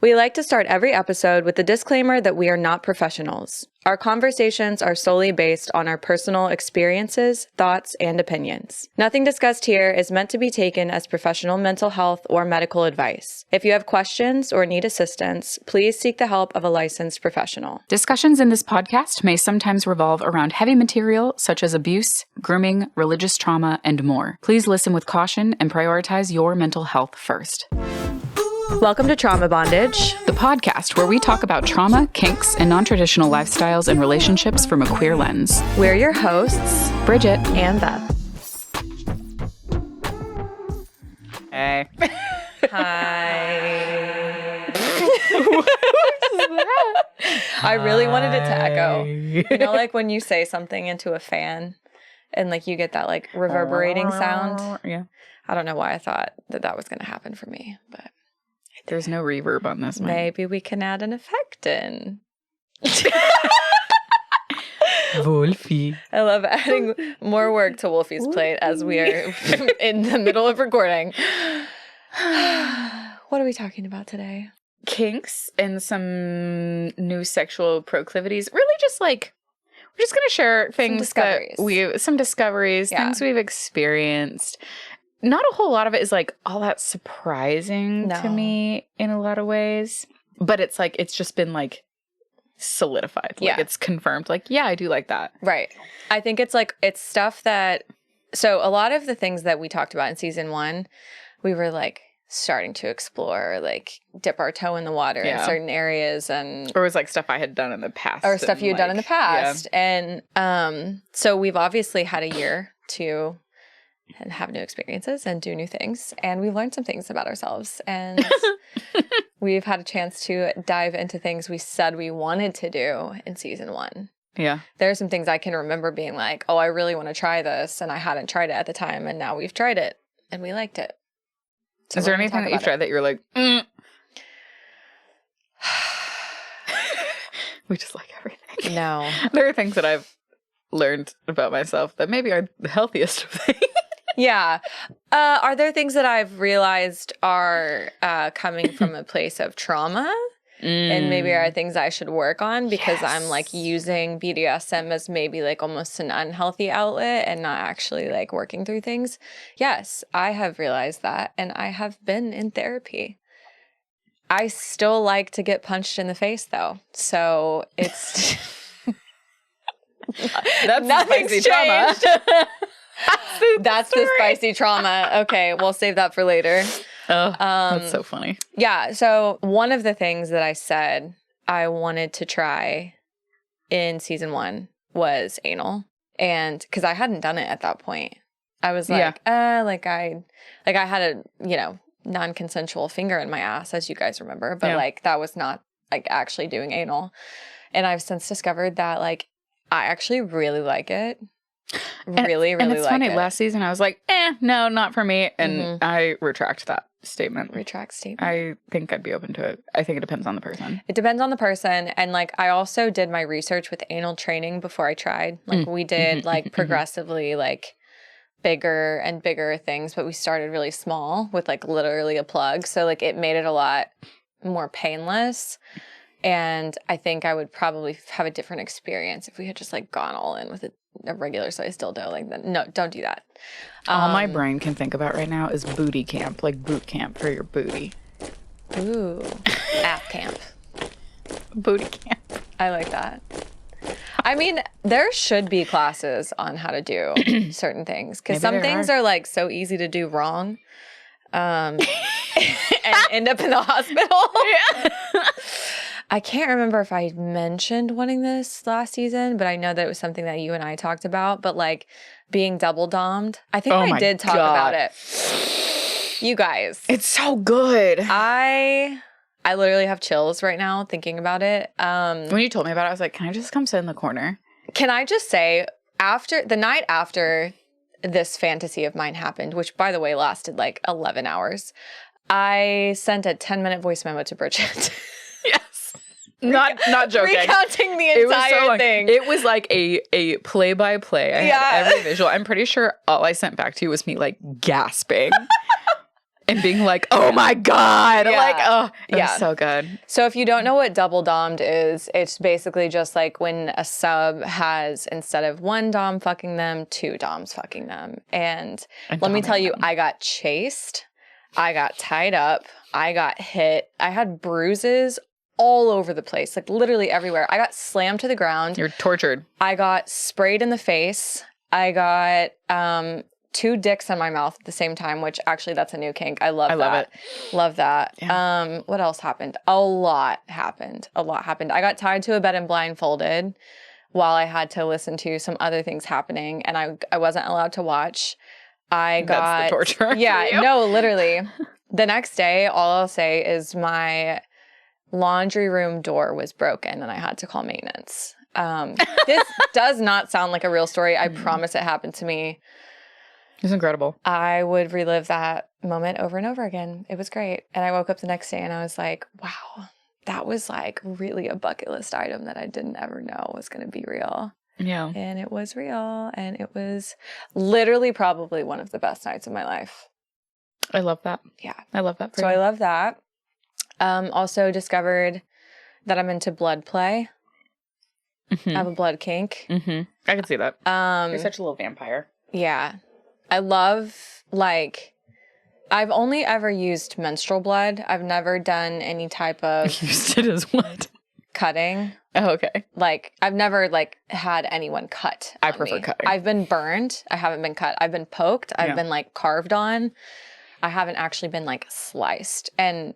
We like to start every episode with the disclaimer that we are not professionals. Our conversations are solely based on our personal experiences, thoughts, and opinions. Nothing discussed here is meant to be taken as professional mental health or medical advice. If you have questions or need assistance, please seek the help of a licensed professional. Discussions in this podcast may sometimes revolve around heavy material such as abuse, grooming, religious trauma, and more. Please listen with caution and prioritize your mental health first. Welcome to Trauma Bondage, the podcast where we talk about trauma, kinks, and non-traditional lifestyles and relationships from a queer lens. We're your hosts, Brigitte and Beth. Hey. Hi. I really wanted it to echo. You know, like when you say something into a fan and like you get that like reverberating sound? Yeah. I don't know why I thought that was going to happen for me, but... There's no reverb on this one. Maybe we can add an effect in. Wolfie. I love adding more work to Wolfie's plate as we are in the middle of recording. What are we talking about today? Kinks and some new sexual proclivities. Really just like, we're just going to share things some discoveries, things we've experienced. Not a whole lot of it is like all that surprising to me in a lot of ways, but it's like, it's just been like solidified. Like it's confirmed. Like, yeah, I do like that. Right. I think it's like, it's stuff that, so a lot of the things that we talked about in season 1, we were like starting to explore, like dip our toe in the water in certain areas. And or it was like stuff I had done in the past. Or stuff you had done in the past. Yeah. And so we've obviously had a year to and have new experiences and do new things. And we've learned some things about ourselves. And we've had a chance to dive into things we said we wanted to do in season 1. Yeah. There are some things I can remember being like, oh, I really want to try this. And I hadn't tried it at the time. And now we've tried it. And we liked it. So is there anything that you've tried that you're like, we just like everything? No. There are things that I've learned about myself that maybe are the healthiest of things. Yeah. Are there things that I've realized are coming from a place of trauma and maybe are things I should work on because I'm like using BDSM as maybe like almost an unhealthy outlet and not actually like working through things? Yes, I have realized that, and I have been in therapy. I still like to get punched in the face though. So it's that's nothing's changed. That's the spicy trauma. Okay, we'll save that for later. Oh, that's so funny. Yeah, so one of the things that I said I wanted to try in season 1 was anal. And because I hadn't done it at that point. I was like, I had a, non-consensual finger in my ass, as you guys remember. But like that was not like actually doing anal. And I've since discovered that like I actually really like it. Really and it's like funny, it. last season I was like, no, not for me. And I retract that statement. I think I'd be open to it. I think it depends on the person. It depends on the person. And like, I also did my research with anal training before I tried. Like we did like progressively like bigger and bigger things, but we started really small with like literally a plug. So like it made it a lot more painless. And I think I would probably have a different experience if we had just like gone all in with a regular size dildo. Like that. No, don't do that. All my brain can think about right now is booty camp, like boot camp for your booty. Ooh, ass camp. Booty camp. I like that. I mean, there should be classes on how to do certain things because some things are like so easy to do wrong. And end up in the hospital. Yeah. I can't remember if I mentioned wanting this last season, but I know that it was something that you and I talked about. But like being double dommed, I think I did talk about it. You guys, it's so good. I literally have chills right now thinking about it. When you told me about it, I was like, can I just come sit in the corner? Can I just say, after the night after this fantasy of mine happened, which by the way lasted like 11 hours, I sent a 10-minute voice memo to Brigitte. Yes. Not joking. Recounting the entire thing. It was like a play-by-play. I had every visual. I'm pretty sure all I sent back to you was me like gasping. and being like, oh my God. Yeah. Like, oh, it was so good. So if you don't know what double domed is, it's basically just like when a sub has, instead of one dom fucking them, two doms fucking them. And let me tell you, I got chased. I got tied up. I got hit. I had bruises all over the place, like literally everywhere. I got slammed to the ground. You're tortured. I got sprayed in the face. I got two dicks in my mouth at the same time, which actually that's a new kink. I love it. Love that. Yeah. What else happened? A lot happened. I got tied to a bed and blindfolded while I had to listen to some other things happening, and I wasn't allowed to watch. That's the torture. Yeah, no, literally. The next day, all I'll say is my laundry room door was broken and I had to call maintenance. This does not sound like a real story. I promise it happened to me. It's incredible. I would relive that moment over and over again. It was great. And I woke up the next day and I was like, wow, that was like really a bucket list item that I didn't ever know was going to be real. Yeah. And it was real. And it was literally probably one of the best nights of my life. I love that. Yeah. I love that. So I love that. Also discovered that I'm into blood play. I have a blood kink. I can see that. You're such a little vampire. Yeah. I love, like, I've only ever used menstrual blood. I've never done any type of... Used it as what? Cutting. Oh, okay. Like, I've never, like, had anyone cut. I prefer cutting. I've been burned. I haven't been cut. I've been poked. I've been, like, carved on. I haven't actually been, like, sliced. And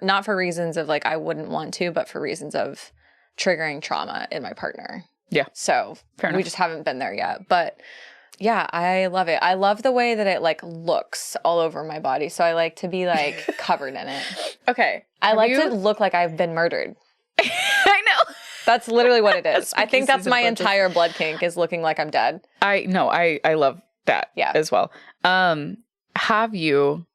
not for reasons of, like, I wouldn't want to, but for reasons of triggering trauma in my partner. Yeah. So fair enough. We just haven't been there yet. But yeah, I love it. I love the way that it like looks all over my body. So I like to be like covered in it. Okay. I like to look like I've been murdered. I know. That's literally what it is. I think that's my entire blood kink is looking like I'm dead. I love that as well. Have you,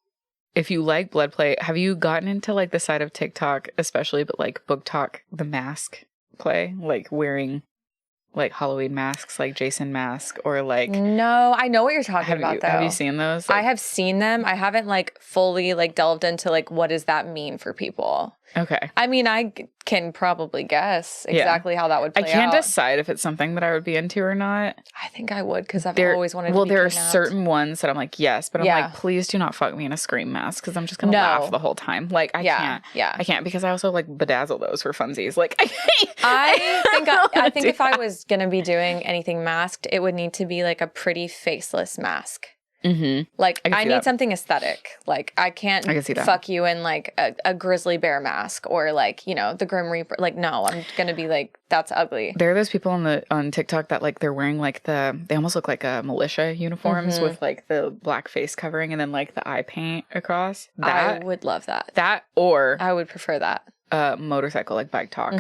if you like blood play, have you gotten into like the side of TikTok, especially, but like book talk, the mask play, like wearing like Halloween masks, like Jason mask, or like... No, I know what you're talking about, though. Have you seen those? I have seen them. I haven't like fully like delved into like what does that mean for people. Okay. I mean, I can probably guess exactly how that would play out. I can't decide if it's something that I would be into or not. I think I would because I've always wanted to be Well, there kidnapped. are certain ones that I'm like, yes, but I'm like, please do not fuck me in a scream mask because I'm just going to laugh the whole time. Like, I can't. Yeah. I can't because I also like bedazzle those for funsies. Like, I think if I was going to be doing anything masked, it would need to be like a pretty faceless mask. Mm-hmm. Like, I need something aesthetic. Like, I can't fuck you in like a grizzly bear mask or like, you know, the Grim Reaper. Like, no, I'm gonna be like, that's ugly. There are those people on TikTok that like they're wearing like they almost look like militia uniforms with like the black face covering and then like the eye paint across. I would love that. That or I would prefer that. Motorcycle, like bike talk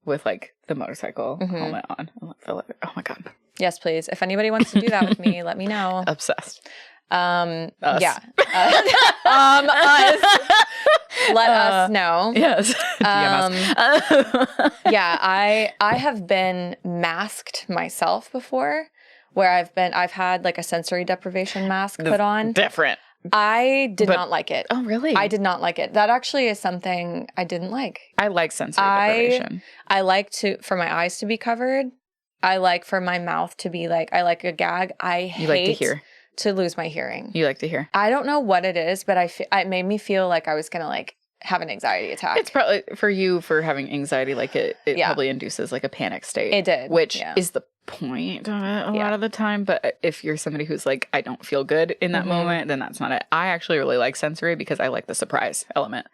with like the motorcycle helmet on. Oh my God. Yes, please. If anybody wants to do that with me, let me know. Obsessed. Us. Yeah. Us. Let us know. Yes. Yeah, I have been masked myself before, where I've had like a sensory deprivation mask put on. Different. I did not like it. Oh, really? I did not like it. That actually is something I didn't like. I like sensory deprivation. I like for my eyes to be covered. I like for my mouth to be like, I like a gag. I hate like to hear. To lose my hearing. You like to hear. I don't know what it is, but it made me feel like I was going to like have an anxiety attack. It's probably for you for having anxiety, like it probably induces like a panic state. It did. Which is the point of it a lot of the time. But if you're somebody who's like, I don't feel good in that moment, then that's not it. I actually really like sensory because I like the surprise element.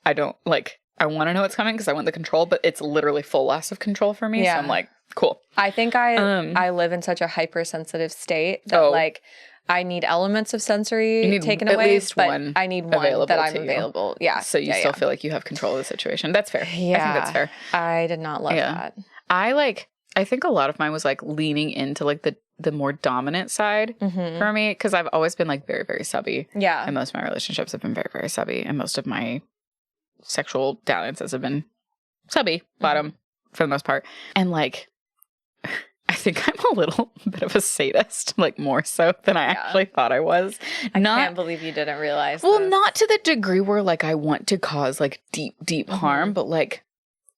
I don't like, I want to know what's coming because I want the control, but it's literally full loss of control for me. Yeah. So I'm like, cool. I think I live in such a hypersensitive state that like I need elements of sensory taken away, but I need one that I'm available. Yeah. So you still feel like you have control of the situation. That's fair. Yeah. I think that's fair. I did not love that. I think a lot of mine was like leaning into like the more dominant side for me because I've always been like very, very subby. Yeah. And most of my relationships have been very, very subby. And most of my sexual dalliances have been subby, bottom for the most part. And like, I think I'm a little bit of a sadist, like more so than I actually thought I was. I can't believe you didn't realize Well, this. not to the degree where like I want to cause like deep harm, but like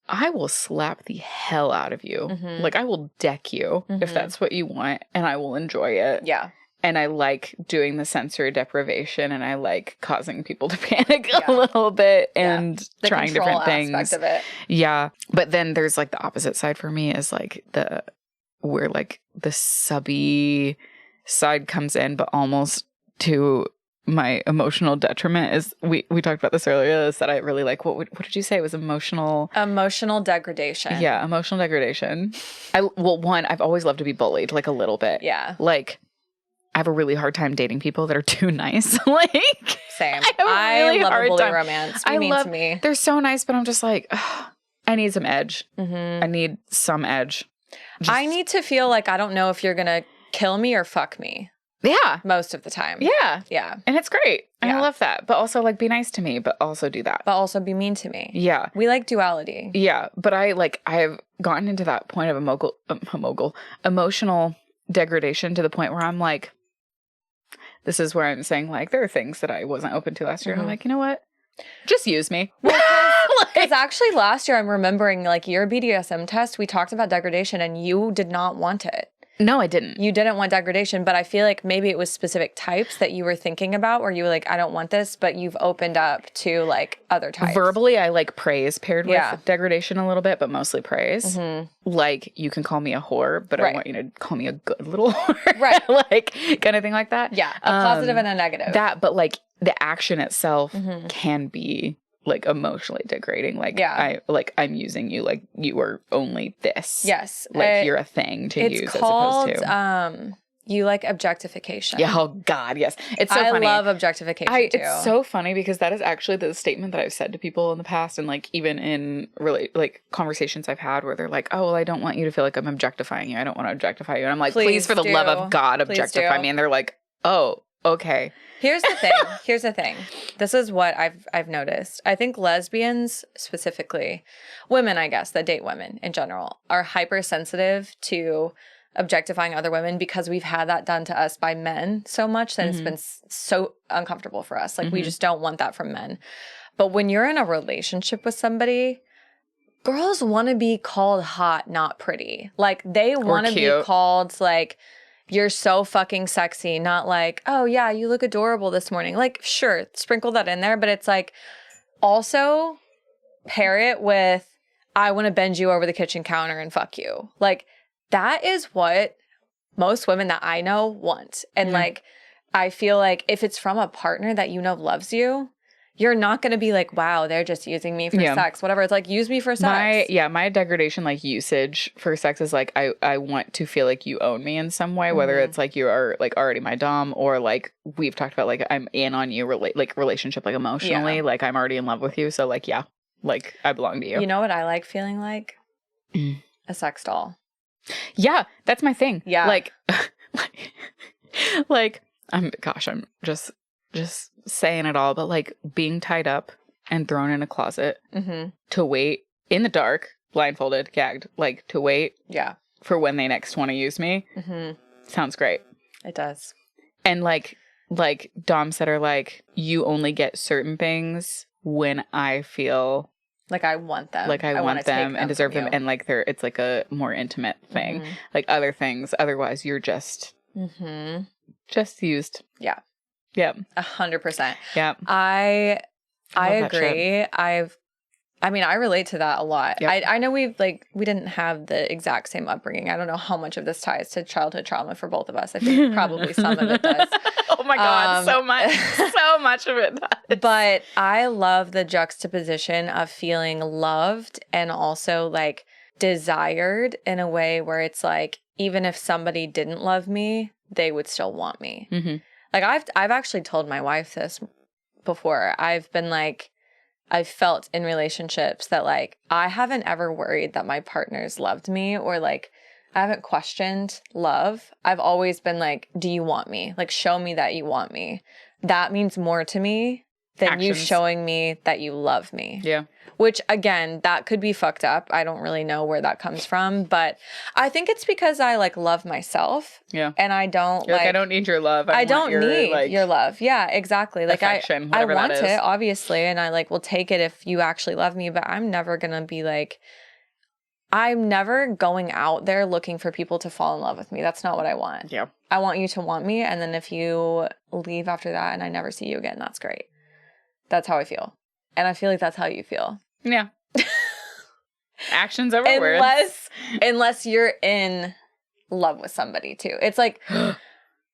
I will slap the hell out of you. Like I will deck you if that's what you want, and I will enjoy it. Yeah. And I like doing the sensory deprivation, and I like causing people to panic a little bit and the trying different things. Aspect of it. Yeah. But then there's like the opposite side for me is like where like the subby side comes in, but almost to my emotional detriment is we talked about this earlier, is that I really like what did you say? It was emotional degradation. Yeah, emotional degradation. I've always loved to be bullied like a little bit. Yeah. Like I have a really hard time dating people that are too nice. Like same. I love a bully romance. Be mean to me. They're so nice, but I'm just like, I need some edge. I need some edge. I need to feel like I don't know if you're gonna kill me or fuck me. Yeah. Most of the time. Yeah. Yeah. And it's great. And I love that. But also like be nice to me, but also do that. But also be mean to me. Yeah. We like duality. Yeah. But I have gotten into that point of emotional degradation to the point where I'm like, this is where I'm saying like there are things that I wasn't open to last year. I'm like, you know what? Just use me. Well, because actually last year I'm remembering like your BDSM test, we talked about degradation and you did not want it. No, I didn't. You didn't want degradation, but I feel like maybe it was specific types that you were thinking about where you were like, I don't want this, but you've opened up to like other types. Verbally, I like praise paired with degradation a little bit, but mostly praise. Like, you can call me a whore, but I want you to call me a good little whore. Right. Like, kind of thing like that. Yeah, a positive and a negative. But like, the action itself can be like emotionally degrading. Like I'm using you like you are only this. Yes. Like you're a thing to use called, as opposed to you like objectification. Yeah, oh God, yes. It's so funny. I love objectification too. It's so funny because that is actually the statement that I've said to people in the past, and like even in really like conversations I've had where they're like, oh well, I don't want you to feel like I'm objectifying you. I don't want to objectify you. And I'm like, please for the love of God, objectify me. And they're like, oh, okay. Here's the thing. This is what I've noticed. I think lesbians specifically, women, I guess, that date women in general, are hypersensitive to objectifying other women because we've had that done to us by men so much that it's been so uncomfortable for us. Like we just don't want that from men. But when you're in a relationship with somebody, girls want to be called hot, not pretty. Like they want to be called like, you're so fucking sexy, not like, oh yeah, you look adorable this morning. Like, sure, sprinkle that in there, but it's like, also pair it with, I want to bend you over the kitchen counter and fuck you. Like, that is what most women that I know want. And like, I feel like if it's from a partner that you know loves you, you're not going to be like, wow, they're just using me for sex, whatever. It's like, use me for sex. My degradation, like usage for sex is like, I want to feel like you own me in some way, whether it's like you are like already my dom or like we've talked about like I'm in on you, like relationship, like emotionally, like I'm already in love with you. So like, yeah, like I belong to you. You know what I like feeling like? A sex doll. Yeah, that's my thing. Yeah. Like I'm just saying it all, but like being tied up and thrown in a closet to wait in the dark, blindfolded, gagged, like to wait for when they next want to use me. Sounds great. It does. And like doms that are like, you only get certain things when I feel like I want them. Like I want them and deserve them. And like it's like a more intimate thing. Like other things, otherwise you're just used. Yeah. Yeah. 100%. Yeah. I agree. I relate to that a lot. Yep. I know we didn't have the exact same upbringing. I don't know how much of this ties to childhood trauma for both of us. I think probably some of it does. Oh my God, so much of it does. But I love the juxtaposition of feeling loved and also like desired in a way where it's like, even if somebody didn't love me, they would still want me. Like I've actually told my wife this before. I've been like, I've felt in relationships that like, I haven't ever worried that my partners loved me or like, I haven't questioned love. I've always been like, do you want me? Like, show me that you want me. That means more to me than actions. You showing me that you love me. Yeah. Which, again, that could be fucked up. I don't really know where that comes from. But I think it's because I, like, love myself. Yeah. And I don't, I don't need your love. I don't need your love. Yeah, exactly. Like, affection, I want that is. it, obviously. And I, like, will take it if you actually love me. But I'm never going to be, like... I'm never going out there looking for people to fall in love with me. That's not what I want. Yeah. I want you to want me. And then if you leave after that and I never see you again, that's great. That's how I feel. And I feel like that's how you feel. Yeah. Actions over words. Unless you're in love with somebody too. It's like,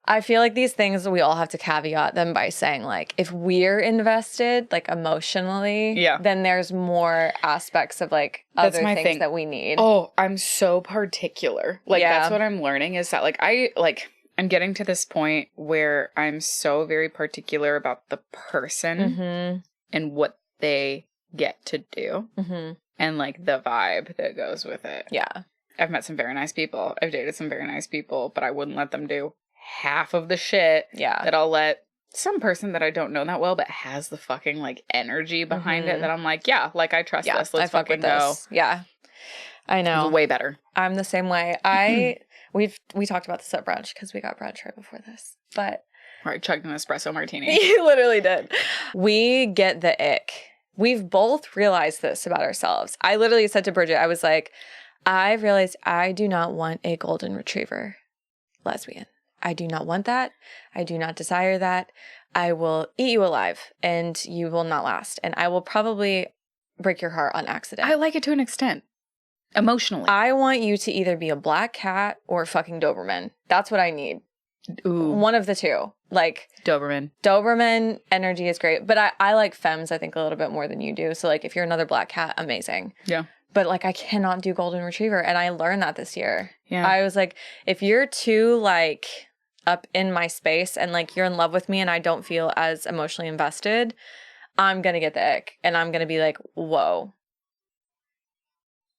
I feel like these things, we all have to caveat them by saying, like, if we're invested, like, emotionally, then there's more aspects of, like, other things that we need. Oh, I'm so particular. Like, that's what I'm learning is that, like, I'm getting to this point where I'm so very particular about the person and what they get to do and, like, the vibe that goes with it. Yeah. I've met some very nice people. I've dated some very nice people, but I wouldn't let them do half of the shit that I'll let some person that I don't know that well but has the fucking, like, energy behind it that I'm like, yeah, like, I trust this. Let's fucking go. Yeah. I know. Way better. I'm the same way. We talked about this at brunch because we got brunch right before this. But right, chugged an espresso martini. You literally did. We get the ick. We've both realized this about ourselves. I literally said to Bridget, I was like, I realized I do not want a golden retriever lesbian. I do not want that. I do not desire that. I will eat you alive and you will not last. And I will probably break your heart on accident. I like it to an extent. Emotionally. I want you to either be a black cat or a fucking Doberman. That's what I need. Ooh. One of the two. Like Doberman energy is great. But I like femmes, I think, a little bit more than you do. So, like, if you're another black cat, amazing. Yeah. But, like, I cannot do golden retriever. And I learned that this year. Yeah. I was like, if you're too, like... up in my space and, like, you're in love with me and I don't feel as emotionally invested, I'm gonna get the ick and I'm gonna be like, whoa.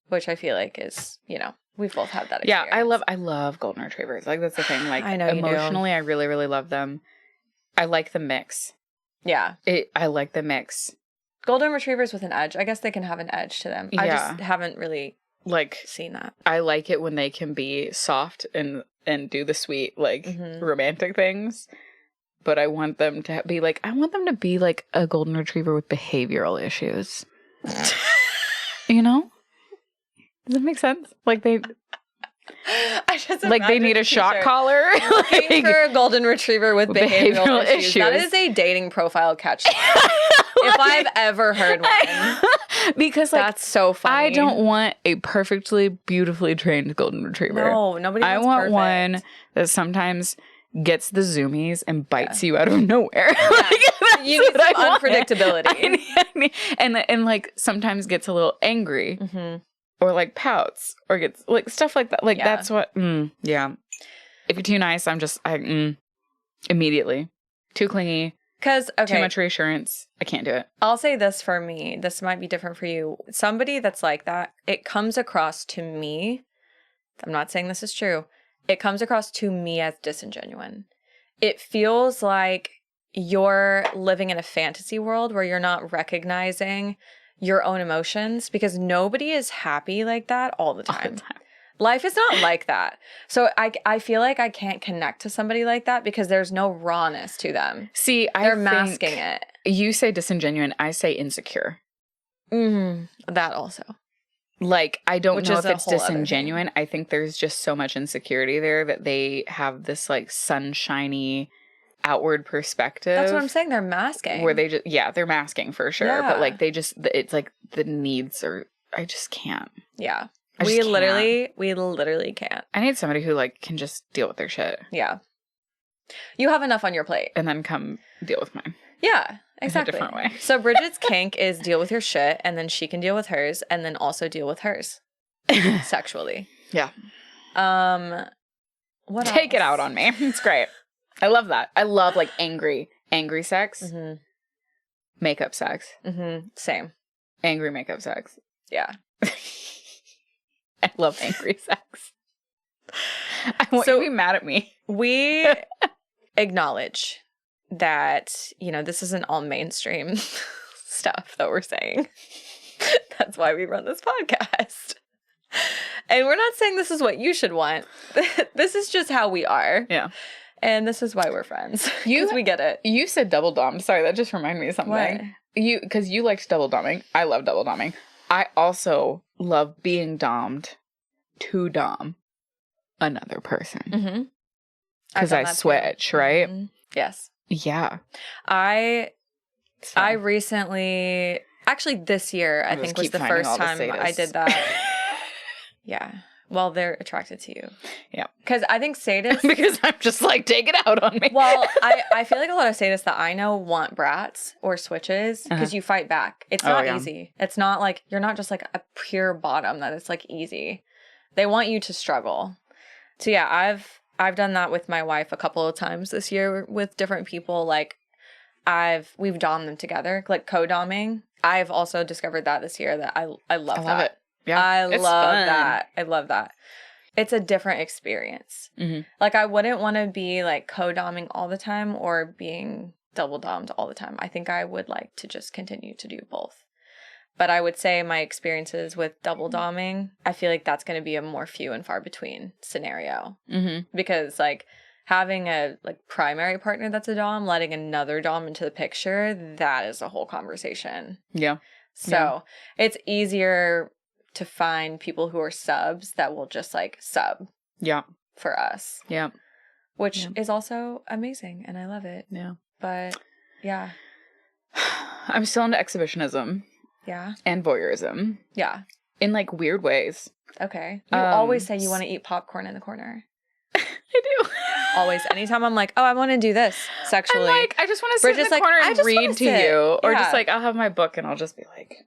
Which I feel like is, you know, we've both had that experience. Yeah, I love golden retrievers. Like, that's the thing. Like, I know emotionally, I really, really love them. I like the mix. Yeah. I like the mix. Golden retrievers with an edge. I guess they can have an edge to them. Yeah. I just haven't really seen that. I like it when they can be soft and do the sweet, like, romantic things. But I want them to be like a golden retriever with behavioral issues. You know? Does that make sense? Like, they need a shock collar. Looking for a golden retriever with behavioral issues. That is a dating profile catch. If I've ever heard one. Because, like, that's so funny. I don't want a perfectly, beautifully trained golden retriever. No, nobody wants I want perfect. one that sometimes gets the zoomies and bites you out of nowhere. Yeah. Like, you need some unpredictability. And like, sometimes gets a little angry. Or, like, pouts. Or gets, like, stuff like that. Like, that's what, yeah. If you're too nice, immediately. Too clingy. Because, okay. Too much reassurance. I can't do it. I'll say this for me. This might be different for you. Somebody that's like that, it comes across to me. I'm not saying this is true. It comes across to me as disingenuine. It feels like you're living in a fantasy world where you're not recognizing your own emotions because nobody is happy like that all the time. Life is not like that. So I feel like I can't connect to somebody like that because there's no rawness to them. See, they're masking it. You say disingenuine, I say insecure. That also. Like, I don't know if it's disingenuine. I think there's just so much insecurity there that they have this, like, sunshiny outward perspective. That's what I'm saying. They're masking. Where they just, they're masking for sure. Yeah. But, like, it's like the needs are, I just can't. Yeah. We literally can't. I need somebody who, like, can just deal with their shit. Yeah. You have enough on your plate. And then come deal with mine. Yeah, exactly. In a different way. So Bridget's kink is deal with your shit, and then she can deal with hers, and then also deal with hers. Sexually. Yeah. What Take else? it out on me. It's great. I love that. I love, like, angry sex. Makeup sex. Same. Angry makeup sex. Yeah. I love angry sex. I want you to be mad at me. We acknowledge that, you know, this isn't all mainstream stuff that we're saying. That's why we run this podcast. And we're not saying this is what you should want. This is just how we are. Yeah. And this is why we're friends. Because we get it. You said double dom. Sorry, that just reminded me of something. What? Because you liked double doming. I love double doming. I also love being dommed to dom another person. Because I switch, too. Right? Mm-hmm. Yes. Yeah. I recently, actually this year, I think was the first time I did that. Yeah. Well, they're attracted to you. Yeah. Because I think sadists... because I'm just like, take it out on me. Well, I feel like a lot of sadists that I know want brats or switches because you fight back. It's not easy. It's not like, you're not just like a pure bottom that it's like easy. They want you to struggle. So yeah, I've done that with my wife a couple of times this year with different people. Like we've dommed them together, like co-domming. I've also discovered that this year that I love that. It. Yeah, I love that. I love that. It's a different experience. Like I wouldn't want to be like co-domming all the time or being double dommed all the time. I think I would like to just continue to do both. But I would say my experiences with double domming, I feel like that's going to be a more few and far between scenario. Because like having a like primary partner that's a dom, letting another dom into the picture, that is a whole conversation. Yeah. So it's easier to find people who are subs that will just like sub. Yeah. For us. Yeah. Which is also amazing and I love it. Yeah. But yeah. I'm still into exhibitionism. Yeah. And voyeurism. Yeah. In like weird ways. Okay. You always say you want to eat popcorn in the corner. I do. Always. Anytime I'm like, oh, I want to do this sexually. I'm like, I just want to sit in the corner and read to you. Or just like, I'll have my book and I'll just be like.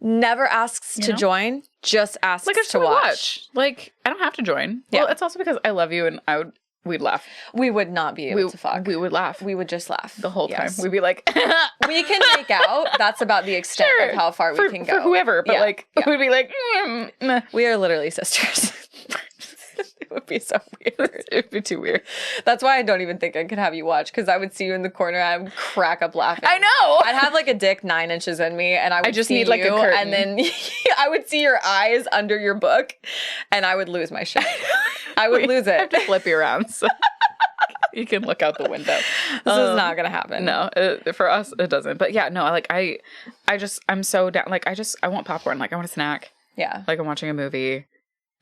Never asks to join, just asks like, I just to watch. Like, I don't have to join. Yeah. Well, it's also because I love you and we'd laugh. We would not be able to fuck. We would laugh. We would just laugh. The whole time. We'd be like... we can make out. That's about the extent of how far we can go. For whoever. But we'd be like... We are literally sisters. It would be so weird. It would be too weird. That's why I don't even think I could have you watch, because I would see you in the corner and I would crack up laughing. I know! I'd have like a dick 9 inches in me and I would just need like a curtain. And then I would see your eyes under your book and I would lose my shit. I would lose it. I have to flip you around so you can look out the window. This is not going to happen. No, for us, it doesn't. But yeah, no, I'm so down. Like, I want popcorn. Like, I want a snack. Yeah. Like, I'm watching a movie.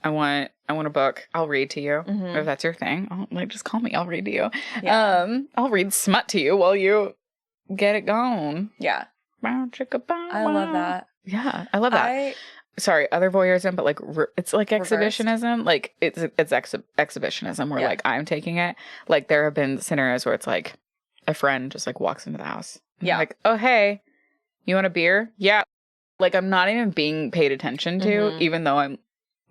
I want a book. I'll read to you if that's your thing. Just call me. I'll read to you. Yeah. I'll read smut to you while you get it going. Yeah. I love that. Yeah, I love that. Sorry, other voyeurism, but like it's like exhibitionism. Like it's exhibitionism where like I'm taking it. Like there have been scenarios where it's like a friend just like walks into the house. Yeah. Like, oh hey, you want a beer? Yeah. Like I'm not even being paid attention to, even though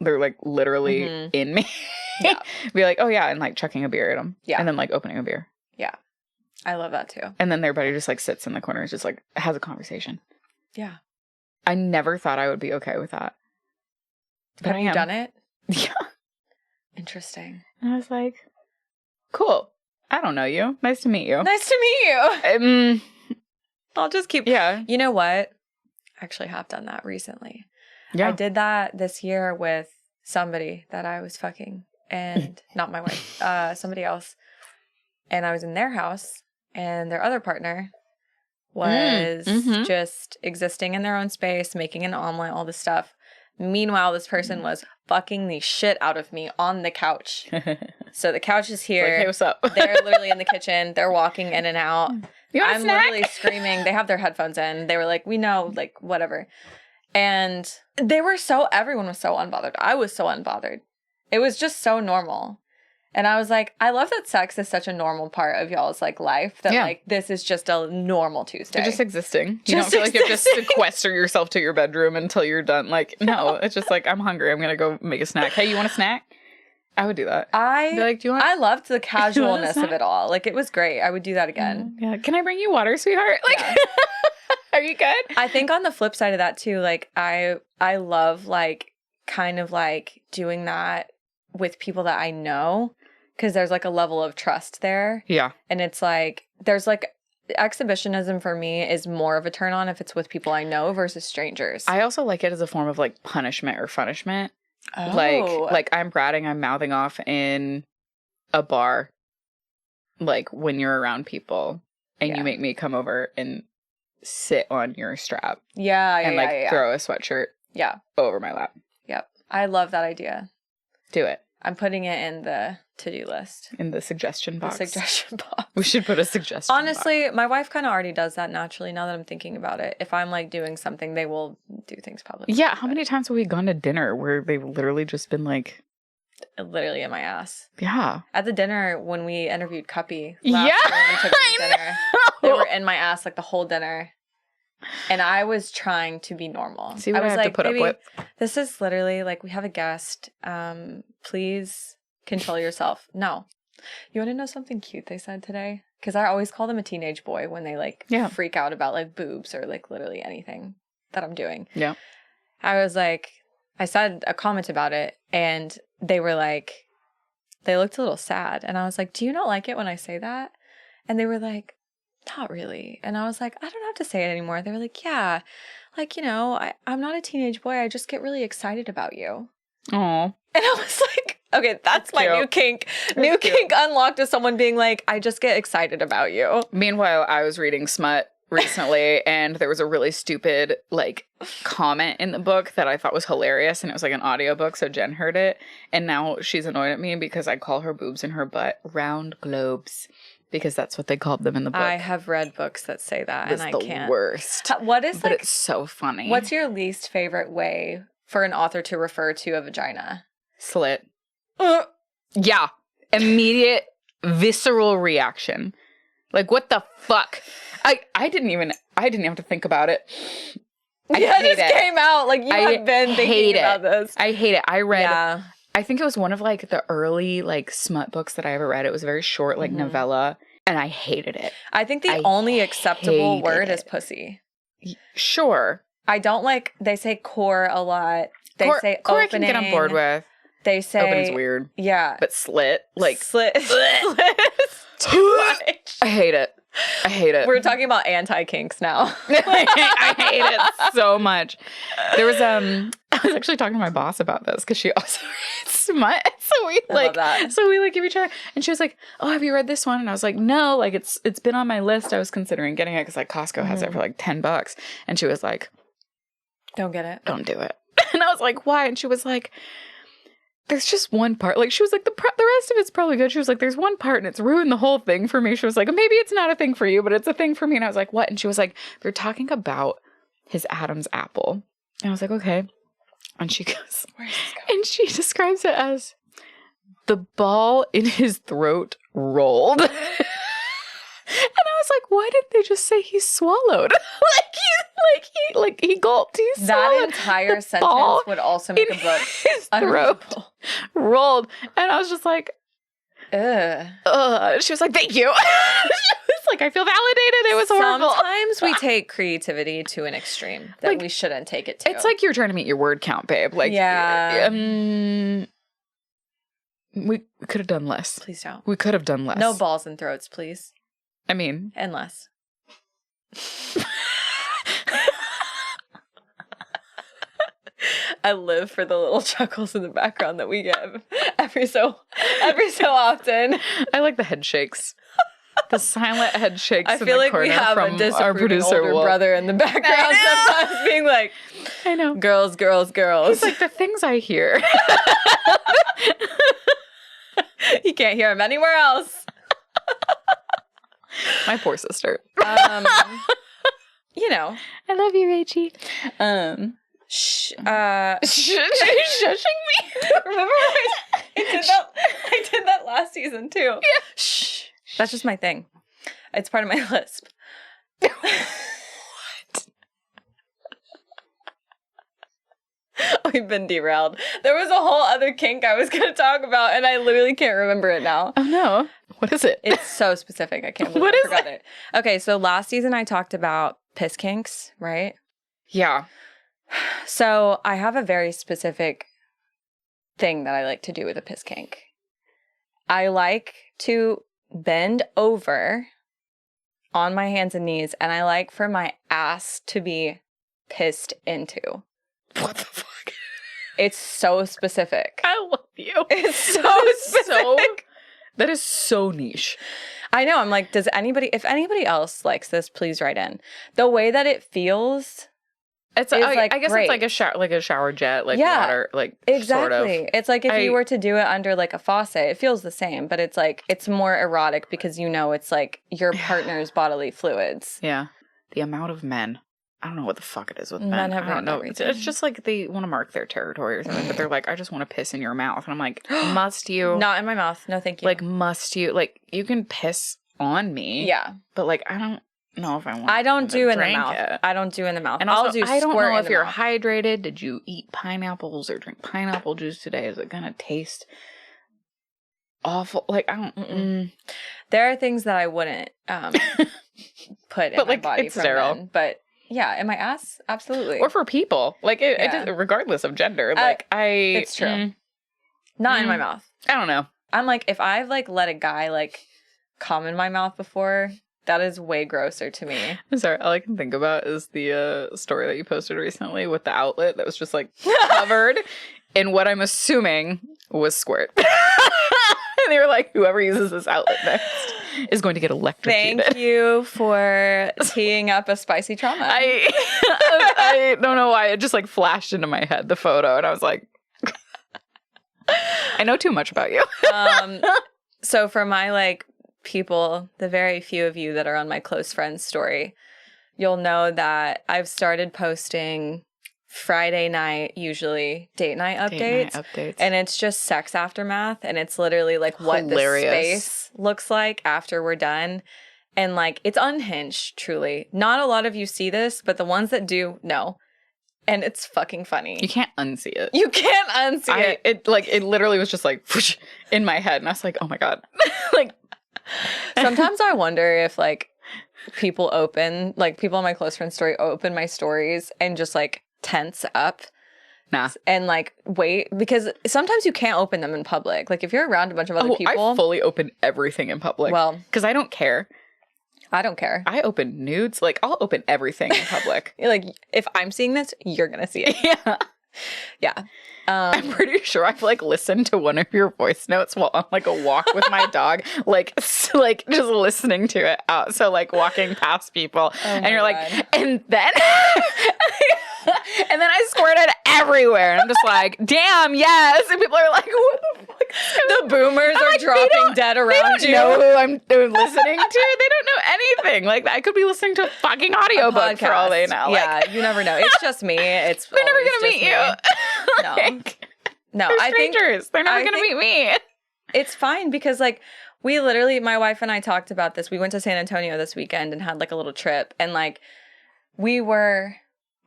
they're like literally in me. Yeah. Be like, oh yeah, and like chucking a beer at them. Yeah. And then like opening a beer. Yeah. I love that too. And then their buddy just like sits in the corner and just like has a conversation. Yeah. I never thought I would be okay with that. But have you done it? Yeah. Interesting. And I was like, cool. I don't know you. Nice to meet you. Nice to meet you. I'll just keep. Yeah. You know what? I actually have done that recently. Yeah. I did that this year with somebody that I was fucking, and not my wife, somebody else. And I was in their house, and their other partner was just existing in their own space, making an omelet, all this stuff. Meanwhile, this person was fucking the shit out of me on the couch. So the couch is here. Like, hey, what's up? They're literally in the kitchen. They're walking in and out. I'm literally screaming. They have their headphones in. They were like, we know, like, whatever. And everyone was so unbothered. I was so unbothered. It was just so normal. And I was like, I love that sex is such a normal part of y'all's like life that like this is just a normal Tuesday. You're just existing. You don't feel like you have to sequester yourself to your bedroom until you're done. Like, no, it's just like, I'm hungry. I'm going to go make a snack. Hey, you want a snack? I would do that. I loved the casualness of it all. Like, it was great. I would do that again. Yeah. Can I bring you water, sweetheart? Like, are you good? I think on the flip side of that too, like I love like kind of like doing that with people that I know. because there's like a level of trust there. Yeah. And it's like, there's like, exhibitionism for me is more of a turn on if it's with people I know versus strangers. I also like it as a form of like punishment or punishment. Oh. Like I'm bratting, I'm mouthing off in a bar, like when you're around people and you make me come over and sit on your strap. Yeah. And throw a sweatshirt over my lap. Yep. I love that idea. Do it. I'm putting it in the to-do list. In the suggestion box. The suggestion box. We should put a suggestion Honestly, box. my wife kind of already does that naturally now that I'm thinking about it. If I'm like doing something, they will do things publicly. Yeah, how many times have we gone to dinner where they've literally just been like... Literally in my ass. Yeah. At the dinner when we interviewed Cuppy last year when we took them to dinner, they were in my ass like the whole dinner. And I was trying to be normal. See what I was have to put up with? This is literally like, we have a guest. Please control yourself. No. You want to know something cute they said today? Because I always call them a teenage boy when they like freak out about like boobs or like literally anything that I'm doing. Yeah. I was like, I said a comment about it and they were like, they looked a little sad. And I was like, do you not like it when I say that? And they were like, not really. And I was like, I don't have to say it anymore. They were like, yeah, like, you know, I'm not a teenage boy. I just get really excited about you. Aw. And I was like, okay, that's my new kink. New kink unlocked is someone being like, I just get excited about you. Meanwhile, I was reading smut recently and there was a really stupid like comment in the book that I thought was hilarious, and it was like an audiobook, so Jen heard it and now she's annoyed at me because I call her boobs and her butt round globes. Because that's what they called them in the book. I have read books that say that, and I can't. It's the worst. What is but it's so funny. What's your least favorite way for an author to refer to a vagina? Slit. Yeah. Immediate visceral reaction. Like, what the fuck? I didn't even have to think about it. It just came out. Like, you have been thinking about this. I hate it. I read... I think it was one of, like, the early, like, smut books that I ever read. It was a very short, like, novella, and I hated it. I think the only acceptable word is pussy. Sure. I don't like, they say core a lot. They say core opening. I can get on board with. They say... Opening's weird. Yeah. But slit, like... Slit. Too much. I hate it. I hate it. We're talking about anti-kinks now. I hate it so much. There was I was actually talking to my boss about this because she also reads smut. So we give each other, and she was like, "Oh, have you read this one?" And I was like, "No, like it's been on my list. I was considering getting it because like Costco has it for like $10." And she was like, "Don't get it. Don't do it." And I was like, "Why?" And she was like, there's just one part. Like, she was like, the rest of it's probably good. She was like, there's one part and it's ruined the whole thing for me. She was like, maybe it's not a thing for you, but it's a thing for me. And I was like, what? And she was like, they're talking about his Adam's apple. And I was like, okay. And she goes, where's this going? And she describes it as the ball in his throat rolled. And I was like, why didn't they just say he swallowed? He gulped. He swallowed. That entire sentence would also make a book. His throat rolled. And I was just like, ugh. She was like, thank you. She was like, I feel validated. It was horrible. Sometimes we take creativity to an extreme that like, we shouldn't take it to. It's like you're trying to meet your word count, babe. Like, yeah. We could have done less. Please don't. We could have done less. No balls and throats, please. I mean. And less. I live for the little chuckles in the background that we give every so often. I like the head shakes. The silent head shakes. I feel like we have a disapproving older brother in the background sometimes being like, I know. Girls. It's like the things I hear. You can't hear them anywhere else. My poor sister. You know. I love you, Rachie. Shushing me. Remember I did that last season too. Yeah. Shh. That's just my thing. It's part of my lisp. What? We've been derailed. There was a whole other kink I was going to talk about, and I literally can't remember it now. Oh no. What is it? It's so specific. I can't believe I forgot it. Okay, so last season I talked about piss kinks, right? Yeah. So I have a very specific thing that I like to do with a piss kink. I like to bend over on my hands and knees, and I like for my ass to be pissed into. What the fuck? It's so specific. I love you. It's so specific. That is so niche. I know. I'm like, if anybody else likes this, please write in. The way that it feels, it's like, I guess great. It's like a shower jet, like water, like exactly. Sort of. It's like if you were to do it under like a faucet, it feels the same, but it's like it's more erotic because it's like your partner's bodily fluids. Yeah, the amount of men. I don't know what the fuck it is with men. Men have I don't know. It's just like they want to mark their territory or something, but they're like, I just want to piss in your mouth. And I'm like, must you? Not in my mouth. No, thank you. Like, must you? Like, you can piss on me. Yeah. But like, I don't know if I want I don't do in the mouth. It. I don't do in the mouth. And also, I'll do I don't know if you're mouth. hydrated. Did you eat pineapples or drink pineapple juice today? Is it going to taste awful? Like, I don't. There are things that I wouldn't put in my body from men, but yeah, in my ass, absolutely. Or for people, like it regardless of gender. Like it's true. Not in my mouth. I don't know. I'm like, if I've like let a guy like come in my mouth before, that is way grosser to me. I'm sorry, all I can think about is the story that you posted recently with the outlet that was just like covered in what I'm assuming was squirt. And they were like, whoever uses this outlet next is going to get electrocuted. Thank you for teeing up a spicy trauma. I don't know why. It just like flashed into my head, the photo. And I was like, I know too much about you. So for my like people, the very few of you that are on my close friends story, you'll know that I've started posting Friday night, usually date night updates. And it's just sex aftermath. And it's literally like what the space looks like after we're done. And like, it's unhinged, truly. Not a lot of you see this, but the ones that do, know. And it's fucking funny. You can't unsee it. You can't unsee it. It literally was just like whoosh, in my head. And I was like, oh my God. Like, sometimes I wonder if like people on my close friend story open my stories and just like tense up. Nah. And like wait, because sometimes you can't open them in public. Like if you're around a bunch of other people. I fully open everything in public. Well, because I don't care. I don't care. I open nudes. Like I'll open everything in public. Like if I'm seeing this, you're gonna see it. Yeah. Yeah. I'm pretty sure I've like listened to one of your voice notes while on like a walk with my dog, like just listening to it out. So like walking past people, and you're like, and then and then I squirted everywhere, and I'm just like, damn, yes. And people are like, what the fuck? The boomers are like, dropping dead around you. They don't know who I'm listening to. They don't know anything. Like I could be listening to a fucking audiobook for all they know. Yeah, like, you never know. It's just me. They're never gonna meet you. No, they're strangers. They're never gonna meet me. It's fine because like we literally, my wife and I talked about this. We went to San Antonio this weekend and had like a little trip, and like we were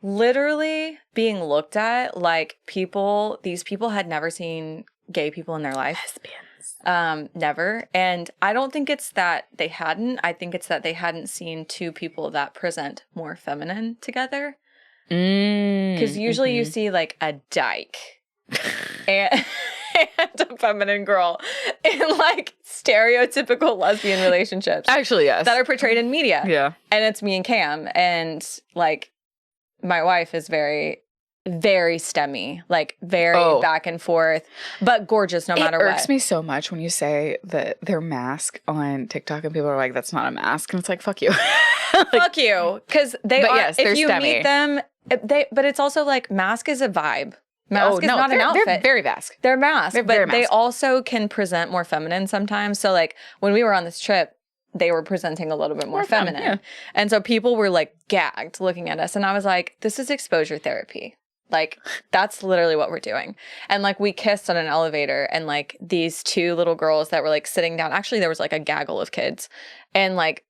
literally being looked at like these people had never seen gay people in their life. Lesbians. Never. And I don't think it's that they hadn't. I think it's that they hadn't seen two people that present more feminine together. Because usually you see like a dyke and a feminine girl in like stereotypical lesbian relationships. Actually, yes. That are portrayed in media. Yeah. And it's me and Cam. And like my wife is very, very STEMmy, like very back and forth, but gorgeous no matter what. It irks me so much when you say that their mask on TikTok and people are like, that's not a mask. And it's like, fuck you. Like, fuck you. Because they are, yes, if you STEMmy. meet them, but it's also like mask is a vibe. Mask is not an outfit. They're very mask. They're mask, but they also can present more feminine sometimes. So like when we were on this trip, they were presenting a little bit more feminine. Yeah. And so people were like gagged looking at us. And I was like, this is exposure therapy. Like, that's literally what we're doing. And like we kissed on an elevator, and like these two little girls that were like sitting down. Actually, there was like a gaggle of kids. And like,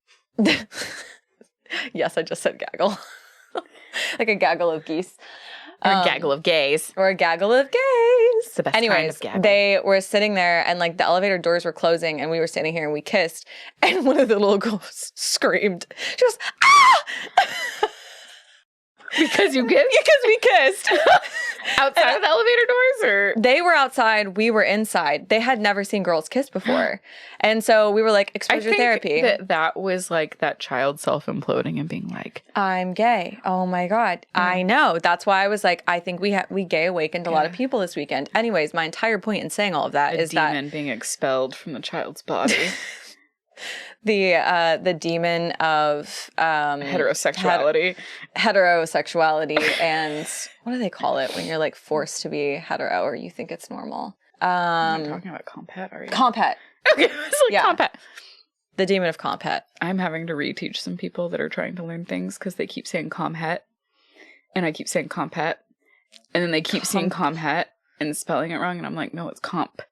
yes, I just said gaggle. Like a gaggle of geese. Or a gaggle of gays. Or a gaggle of gays. The best kind of gaggle. They were sitting there, and like the elevator doors were closing, and we were standing here and we kissed, and one of the little girls screamed. She goes, ah! Because you kissed? Because we kissed. Outside of the elevator doors, or? They were outside, we were inside. They had never seen girls kiss before. And so we were like, exposure therapy. That was like that child self-imploding and being like, I'm gay. Oh my God. I know. That's why I was like, I think we gay awakened a lot of people this weekend. Anyways, my entire point in saying all of that is that demon being expelled from the child's body. The demon of heterosexuality and what do they call it when you're like forced to be hetero or you think it's normal? I'm talking about compet, are you? Compet. Okay, it's like compet. The demon of compet. I'm having to reteach some people that are trying to learn things because they keep saying comhet, and I keep saying compet, and then they keep saying comhet and spelling it wrong, and I'm like, no, it's comp.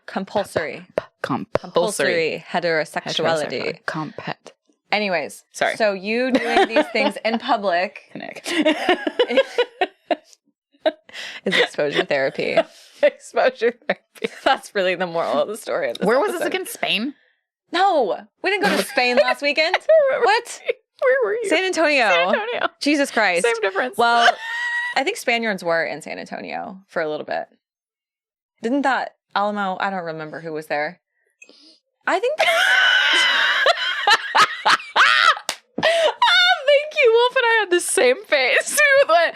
Compulsory. Compulsory heterosexuality. Compet. Anyways. Sorry. So you doing these things in public is exposure therapy. Exposure therapy. That's really the moral of the story of this Where was this again? Spain? No. We didn't go to Spain last weekend. What? Where were you? San Antonio. Jesus Christ. Same difference. Well, I think Spaniards were in San Antonio for a little bit. Didn't that Alamo? I don't remember who was there. I think thank you. Wolf and I had the same face. We went,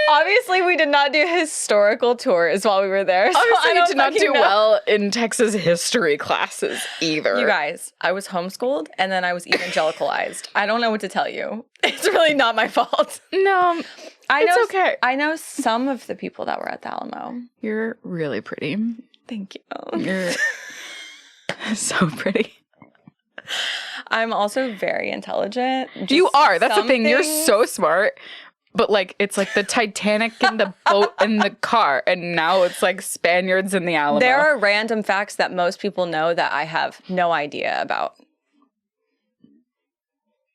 obviously, we did not do historical tours while we were there. So obviously, I did not do well in Texas history classes either. You guys, I was homeschooled and then I was evangelicalized. I don't know what to tell you. It's really not my fault. No, it's okay. I know some of the people that were at the Alamo. You're really pretty. Thank you. You're so pretty. I'm also very intelligent. You are. That's the thing. You're so smart. But like, it's like the Titanic and the boat and the car. And now it's like Spaniards in the Alamo. There are random facts that most people know that I have no idea about.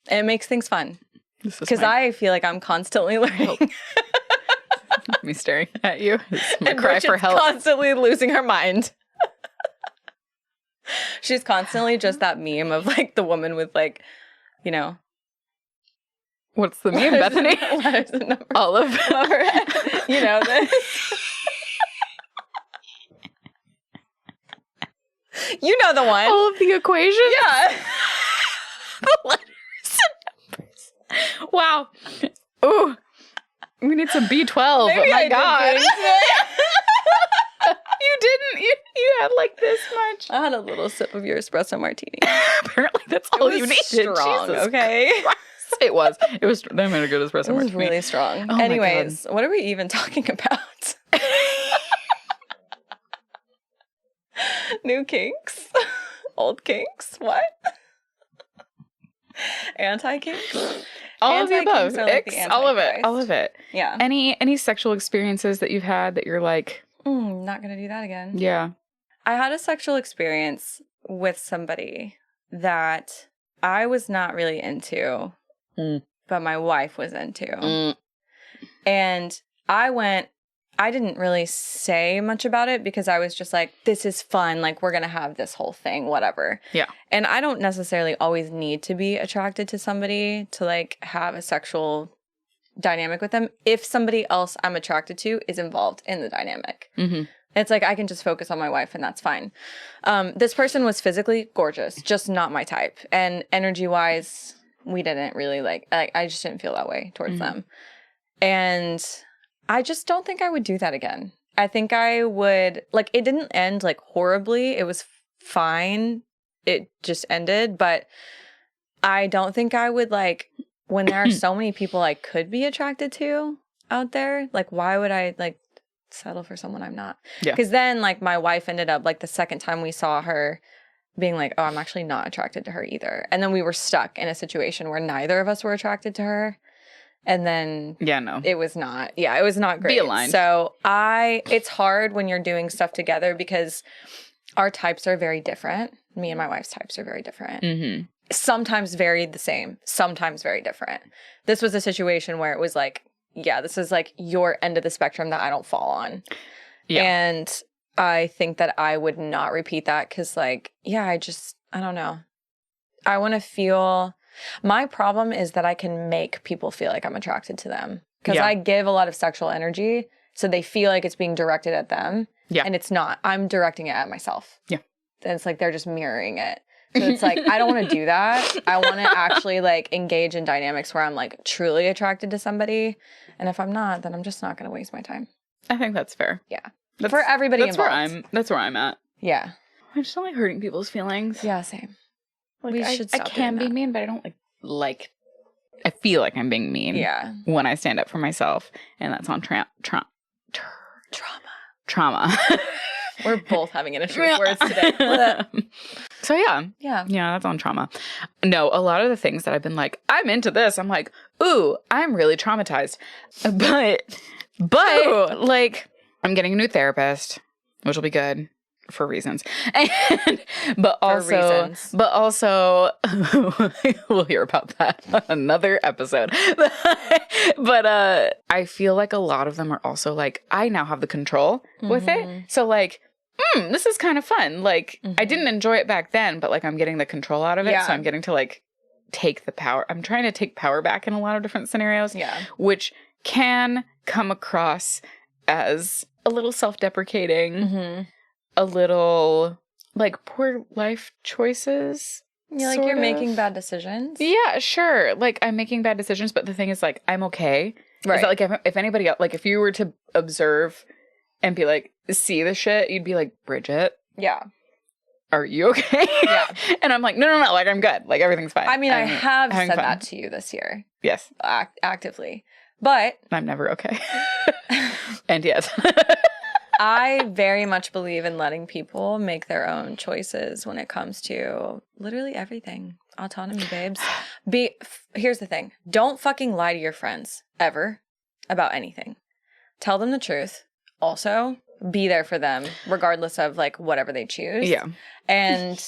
And it makes things fun. Because I feel like I'm constantly learning. Me staring at you. It's my cry for help. Constantly losing her mind. She's constantly just that meme of like the woman with like, you know. What's the meme, Bethany? Olive. You know this. You know the one. All of the equations? Yeah. The letters and numbers. Wow. Ooh. We need some B12. Maybe my God. You didn't. You had like this much. I had a little sip of your espresso martini. Apparently that's all you needed. Strong, Jesus okay? Christ. It was. They made a good espresso martini. It was really strong. Oh anyways, what are we even talking about? New kinks? Old kinks? What? Anti-kinks? All of the above. Like all of it. All of it. Yeah. Any sexual experiences that you've had that you're like, not gonna do that again. Yeah. I had a sexual experience with somebody that I was not really into, but my wife was into. And I didn't really say much about it because I was just like, this is fun. Like, we're going to have this whole thing, whatever. Yeah. And I don't necessarily always need to be attracted to somebody to like have a sexual dynamic with them if somebody else I'm attracted to is involved in the dynamic. Mm-hmm. It's like I can just focus on my wife and that's fine. This person was physically gorgeous, just not my type. And energy-wise, we didn't really I just didn't feel that way towards them. And I just don't think I would do that again. I think I would, like, it didn't end like horribly. It was fine. It just ended. But I don't think I would like, when there are so many people I could be attracted to out there, like, why would I like settle for someone I'm not? Yeah. Because then like my wife ended up like the second time we saw her being like, oh, I'm actually not attracted to her either. And then we were stuck in a situation where neither of us were attracted to her. And then it was not great. Be aligned. So it's hard when you're doing stuff together because our types are very different. Me and my wife's types are very different. Mm-hmm. Sometimes very the same, sometimes very different. This was a situation where it was like, yeah, this is like your end of the spectrum that I don't fall on. Yeah. And I think that I would not repeat that because like, yeah, I don't know. I want to feel My problem is that I can make people feel like I'm attracted to them because I give a lot of sexual energy, so they feel like it's being directed at them. Yeah. And it's not. I'm directing it at myself. Yeah. And it's like they're just mirroring it. So it's like, I don't want to do that. I want to actually like engage in dynamics where I'm like truly attracted to somebody. And if I'm not, then I'm just not going to waste my time. I think that's fair. Yeah. For everybody involved. That's where I'm at. Yeah. I just don't like hurting people's feelings. Yeah, same. Like, I can be mean, but I don't like I feel like I'm being mean. Yeah. When I stand up for myself. And that's on trauma. We're both having an issue with words today. So yeah, that's on trauma. No, a lot of the things that I've been like, I'm into this. I'm like, ooh, I'm really traumatized. But like, I'm getting a new therapist, which will be good for reasons. But also, we'll hear about that on another episode. But I feel like a lot of them are also like, I now have the control with it. So like, this is kind of fun. Like, I didn't enjoy it back then, but like I'm getting the control out of it. So I'm getting to like take the power. I'm trying to take power back in a lot of different scenarios, which can come across as a little self-deprecating, a little like poor life choices. Like you're making bad decisions. Yeah, sure. Like I'm making bad decisions, but the thing is like, I'm okay. Right. Is that, like if anybody else, like if you were to observe and be like, see the shit, you'd be like, Bridget. Yeah. Are you okay? Yeah. And I'm like, no, like I'm good. Like everything's fine. I mean, I have said that to you this year. Yes. Actively. But I'm never okay. And yes. I very much believe in letting people make their own choices when it comes to literally everything. Autonomy, babes. Here's the thing. Don't fucking lie to your friends ever about anything. Tell them the truth. Also, be there for them regardless of like whatever they choose. Yeah. And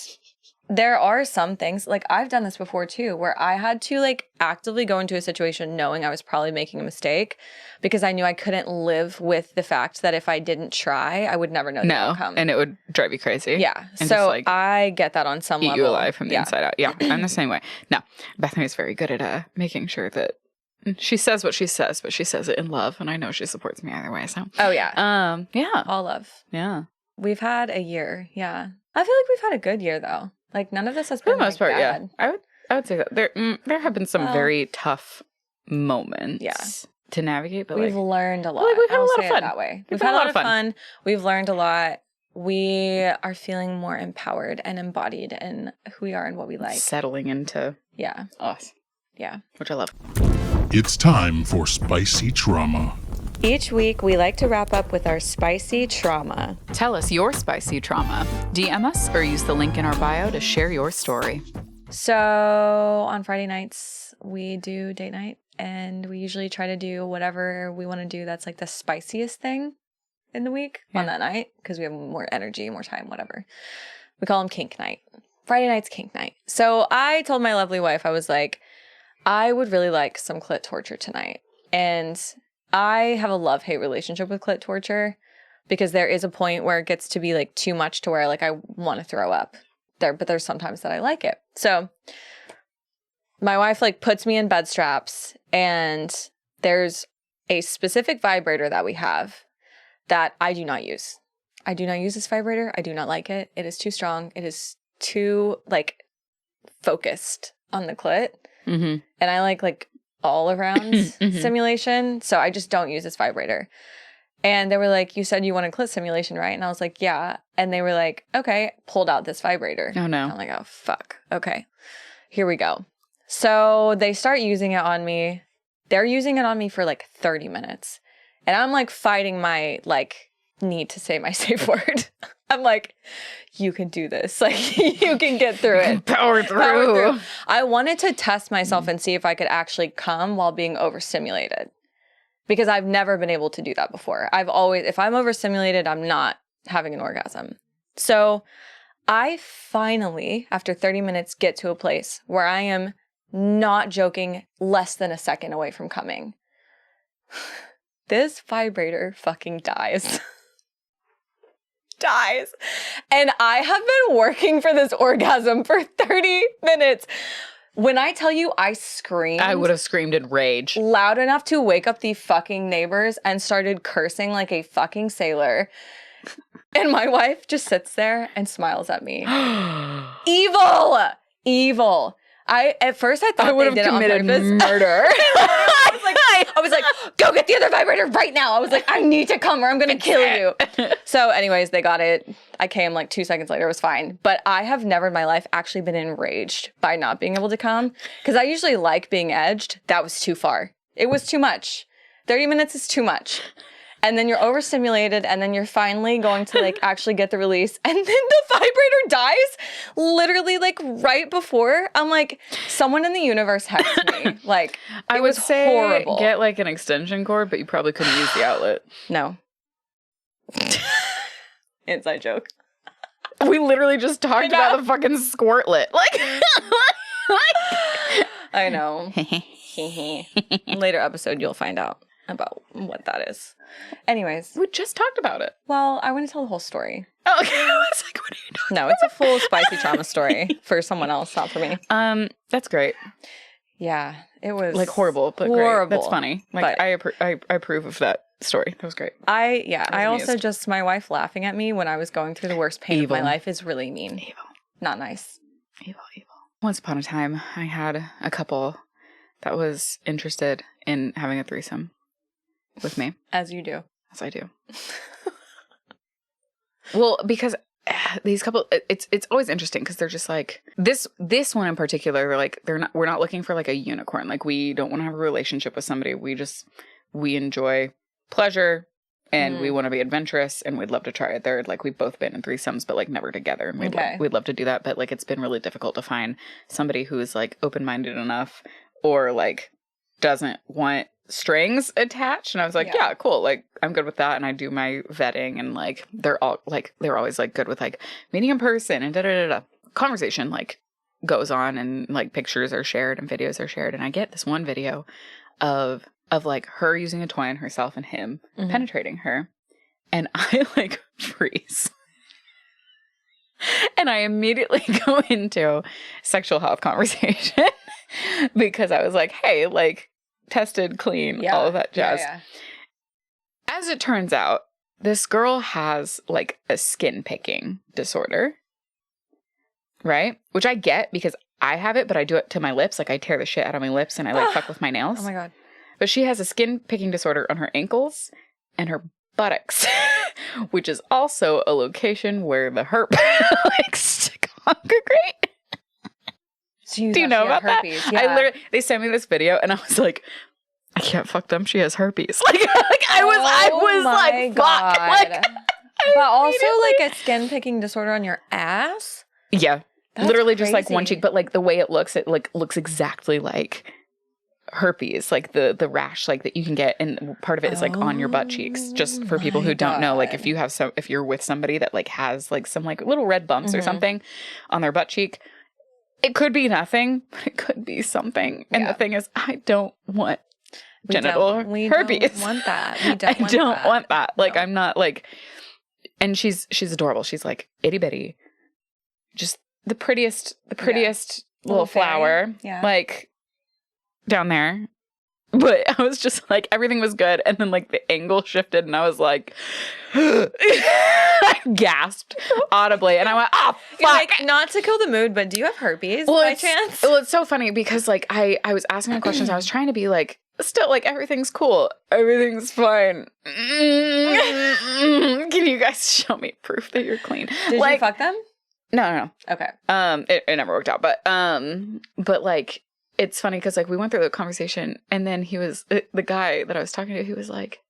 there are some things, like I've done this before too, where I had to like actively go into a situation knowing I was probably making a mistake because I knew I couldn't live with the fact that if I didn't try, I would never know the outcome. And it would drive you crazy. Yeah. And so like, I get that on some level. Eat you alive from the inside out. Yeah. I'm the same way. No, Bethany's very good at making sure that she says what she says, but she says it in love. And I know she supports me either way. So. Oh, yeah. Yeah. All love. Yeah. We've had a year. Yeah. I feel like we've had a good year though. Like none of this has been for the most part, bad. Yeah. I would say that there have been some very tough moments to navigate, but we've learned a lot. Like, we've had a lot of fun that way. We've had a lot of fun. We've learned a lot. We are feeling more empowered and embodied in who we are and what we like. Settling into us. Yeah. Which I love. It's time for Spicy Trauma. Each week, we like to wrap up with our spicy trauma. Tell us your spicy trauma. DM us or use the link in our bio to share your story. So on Friday nights, we do date night, and we usually try to do whatever we want to do that's like the spiciest thing in the week on that night because we have more energy, more time, whatever. We call them kink night. Friday night's kink night. So I told my lovely wife, I was like, I would really like some clit torture tonight. And I have a love-hate relationship with clit torture because there is a point where it gets to be like too much to where like I want to throw up there, but there's sometimes that I like it. So my wife like puts me in bed straps, and there's a specific vibrator that we have that I do not use. I do not use this vibrator. I do not like it. It is too strong. It is too like focused on the clit. Mm-hmm. And I like all around stimulation. So I just don't use this vibrator. And they were like, you said you wanted clit stimulation, right? And I was like, yeah. And they were like, okay, pulled out this vibrator. Oh, no. I'm like, oh, fuck. Okay, here we go. So they start using it on me. They're using it on me for like 30 minutes. And I'm like fighting my like need to say my safe word. I'm like, you can do this. Like, you can get through it. Power through. I wanted to test myself and see if I could actually come while being overstimulated. Because I've never been able to do that before. If I'm overstimulated, I'm not having an orgasm. So I finally, after 30 minutes, get to a place where I am not joking less than a second away from coming. This vibrator fucking dies. And I have been working for this orgasm for 30 minutes. When I tell you I screamed. I would have screamed in rage. Loud enough to wake up the fucking neighbors and started cursing like a fucking sailor. And my wife just sits there and smiles at me. Evil! Evil. At first I thought I would they have did it committed on purpose. murder. I was like, go get the other vibrator right now. I was like, I need to come or I'm going to kill you. So anyways, they got it. I came like 2 seconds later. It was fine. But I have never in my life actually been enraged by not being able to come. Because I usually like being edged. That was too far. It was too much. 30 minutes is too much. And then you're overstimulated, and then you're finally going to like actually get the release, and then the vibrator dies literally like right before. I'm like, someone in the universe hexed me. Like, I it would was say horrible. get like an extension cord, but you probably couldn't use the outlet. No. Inside joke. We literally just talked about the fucking squirtlet. Like I know. Later episode, you'll find out about what that is. Anyways. We just talked about it. Well, I want to tell the whole story. Oh, okay. I was like, what are you doing? No, it's a full spicy trauma story for someone else, not for me. That's great. Yeah, it was like horrible, but horrible. Great. That's funny. Like I approve of that story. That was great. I also just, my wife laughing at me when I was going through the worst pain of my life is really mean. Evil. Not nice. Evil. Once upon a time, I had a couple that was interested in having a threesome with me. As you do. As I do. Well, because these couple, it's always interesting because they're just like, this one in particular, like we're not looking for like a unicorn. Like we don't want to have a relationship with somebody. We enjoy pleasure and we want to be adventurous and we'd love to try a third. Like we've both been in threesomes, but like never together. And we'd love to do that. But like, it's been really difficult to find somebody who is like open-minded enough or like doesn't want strings attached. And I was like, yeah, cool. Like I'm good with that. And I do my vetting and like, they're always like good with like meeting in person and conversation like goes on and like pictures are shared and videos are shared. And I get this one video of like her using a toy on herself and him penetrating her. And I like freeze. And I immediately go into sexual health conversation because I was like, hey, like tested, clean, all of that jazz. Yeah. As it turns out, this girl has like a skin picking disorder, right? Which I get because I have it, but I do it to my lips. Like I tear the shit out of my lips and I like fuck with my nails. Oh my God. But she has a skin picking disorder on her ankles and her buttocks, which is also a location where the herp likes to congregate. So do you know about herpes? That? Yeah. They sent me this video and I was like, I can't fuck them. She has herpes. Like I was like, fuck. Like, but also like a skin picking disorder on your ass? Yeah. That's literally crazy. Just like one cheek, but like the way it looks exactly like herpes, like the rash like that you can get, and part of it is like on your butt cheeks. Just for people who don't know, like if you're with somebody that like has like some like little red bumps or something on their butt cheek, it could be nothing, but it could be something. And the thing is, I don't want genital herpes. We don't want that. We don't want that. Like no. I'm not like, and she's adorable. She's like itty bitty, just the prettiest little flower, like down there. But I was just like, everything was good, and then like the angle shifted, and I was like, I gasped audibly, and I went, "Oh fuck!" Like, not to kill the mood, but do you have herpes by chance? Well, it's so funny because like I was asking her questions. I was trying to be like, still like everything's cool, everything's fine. Can you guys show me proof that you're clean? Did you fuck them? No. Okay. It never worked out, but like. It's funny because, like, we went through the conversation, and then the guy that I was talking to, he was like,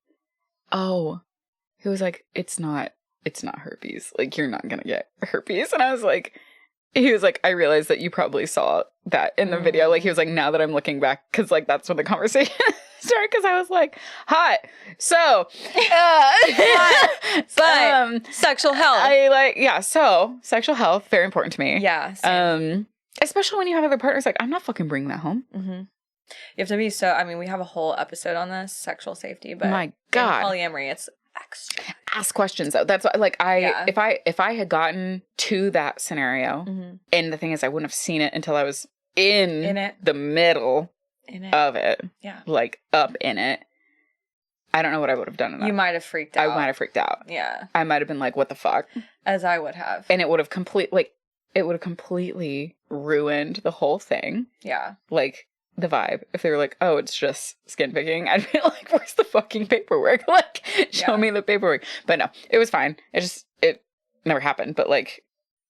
it's not herpes. Like, you're not going to get herpes. And I was like, I realized that you probably saw that in the video. Like, he was like, now that I'm looking back, because, like, that's when the conversation started, because I was like, hot. So, sexual health. So, sexual health, very important to me. Yeah. Same. Especially when you have other partners, like, I'm not fucking bringing that home. Mm-hmm. You have to be we have a whole episode on this, sexual safety, but my God, polyamory, it's extra. Ask questions though. That's what, like, if I had gotten to that scenario, and the thing is, I wouldn't have seen it until I was in it. the middle of it. Yeah. Like up in it. I don't know what I would have done in that. You might have freaked out. I might have freaked out. Yeah. I might have been like, what the fuck? As I would have. And it would have completely ruined the whole thing. Yeah. Like, the vibe. If they were like, oh, it's just skin picking, I'd be like, where's the fucking paperwork? Like, show me the paperwork. But no, it was fine. It never happened. But like,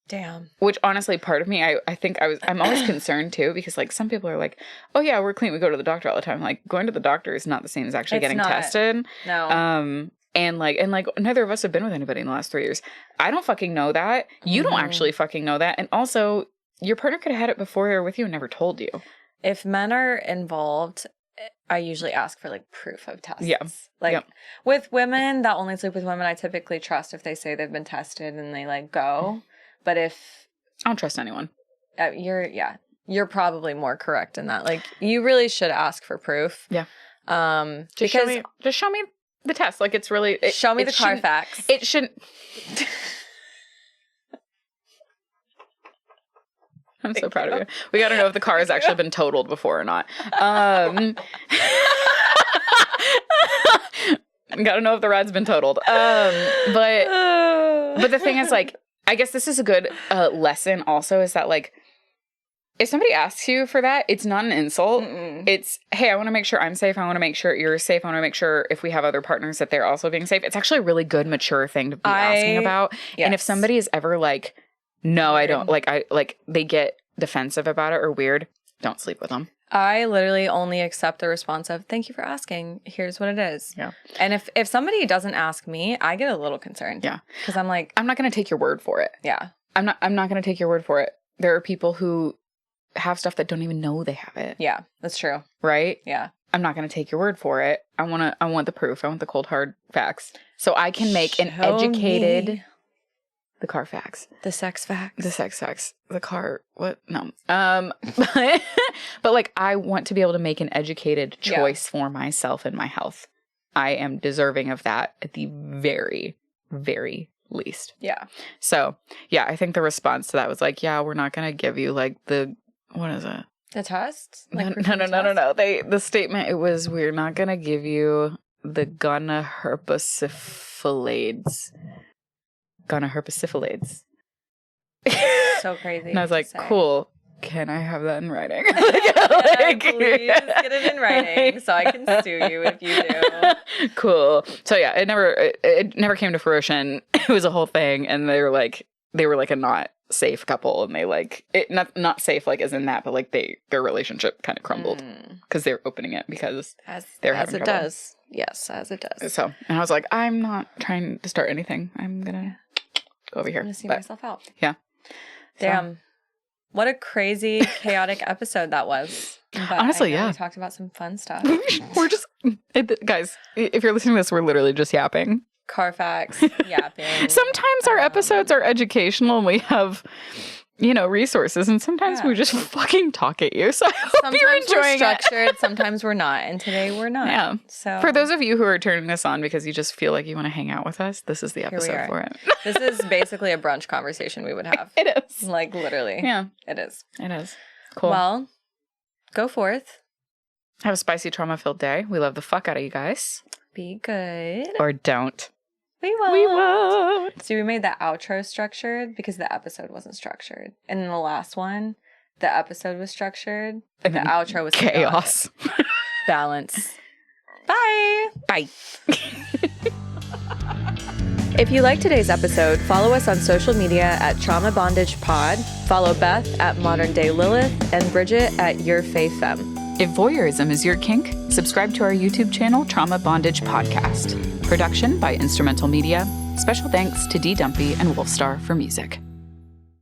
damn. Which honestly, part of me, I'm always concerned too, because like some people are like, oh yeah, we're clean. We go to the doctor all the time. Like, going to the doctor is not the same as actually getting tested. No. And like neither of us have been with anybody in the last 3 years. I don't fucking know that. You don't actually fucking know that. And also, your partner could have had it before they were with you and never told you. If men are involved, I usually ask for like proof of tests. Yeah. Like with women that only sleep with women, I typically trust if they say they've been tested and they like go. But if I don't trust anyone, you're probably more correct in that. Like, you really should ask for proof. Yeah. Just show me the test. Like, it's really show me the Carfax. It shouldn't. I'm so proud of you. We got to know if the car has actually been totaled before or not. Got to know if the ride's been totaled. But the thing is, like, I guess this is a good lesson also, is that like, if somebody asks you for that, it's not an insult. It's, hey, I want to make sure I'm safe. I want to make sure you're safe. I want to make sure if we have other partners that they're also being safe. It's actually a really good, mature thing to be asking about. Yes. And if somebody is ever like, no, I don't, like they get defensive about it or weird, don't sleep with them. I literally only accept the response of, thank you for asking. Here's what it is. Yeah. And if somebody doesn't ask me, I get a little concerned. Yeah. Because I'm like, I'm not going to take your word for it. Yeah. I'm not going to take your word for it. There are people who have stuff that don't even know they have it. Yeah, that's true. Right? Yeah. I'm not going to take your word for it. I want the proof. I want the cold hard facts. So I can make an educated the car facts. The sex facts. The sex facts. The car what? No. But like, I want to be able to make an educated choice for myself and my health. I am deserving of that at the very, very least. Yeah. So, yeah, I think the response to that was like, yeah, we're not going to give you like what is it? The test? Like no. The statement, it was, we're not going to give you the gonorrhea-herpessyphilades. So crazy. And I was like, cool. Can I have that in writing? Please get it in writing so I can sue you if you do. Cool. So yeah, it never came to fruition. It was a whole thing, and they were like a not safe couple, and they like it not safe like as in that, but like their relationship kind of crumbled because they were opening it because they're having trouble. Does. Yes, as it does. So, and I was like, I'm not trying to start anything. I'm gonna go over here. I'm gonna see myself out. Yeah. Damn. So. What a crazy, chaotic episode that was. But honestly, yeah. We talked about some fun stuff. We're just, guys, if you're listening to this, we're literally just yapping. Carfax, yapping. Sometimes our episodes are educational and we have, resources. And sometimes we just fucking talk at you. So I hope you're enjoying we're structured, sometimes we're not. And today we're not. Yeah. So for those of you who are turning this on because you just feel like you want to hang out with us, this is the episode for it. This is basically a brunch conversation we would have. It is. Like, literally. Yeah. It is. It is. Cool. Well, go forth. Have a spicy, trauma-filled day. We love the fuck out of you guys. Be good. Or don't. We won't. We won't. So we made the outro structured because the episode wasn't structured. And in the last one, the episode was structured, but the outro was chaos. Balance. Bye. Bye. If you like today's episode, follow us on social media at Trauma Bondage Pod. Follow Beth at Modern Day Lilith and Bridget at Your Faith Femme. If voyeurism is your kink, subscribe to our YouTube channel, Trauma Bondage Podcast. Production by Instrumental Media. Special thanks to D. Dumpy and Wolfstar for music.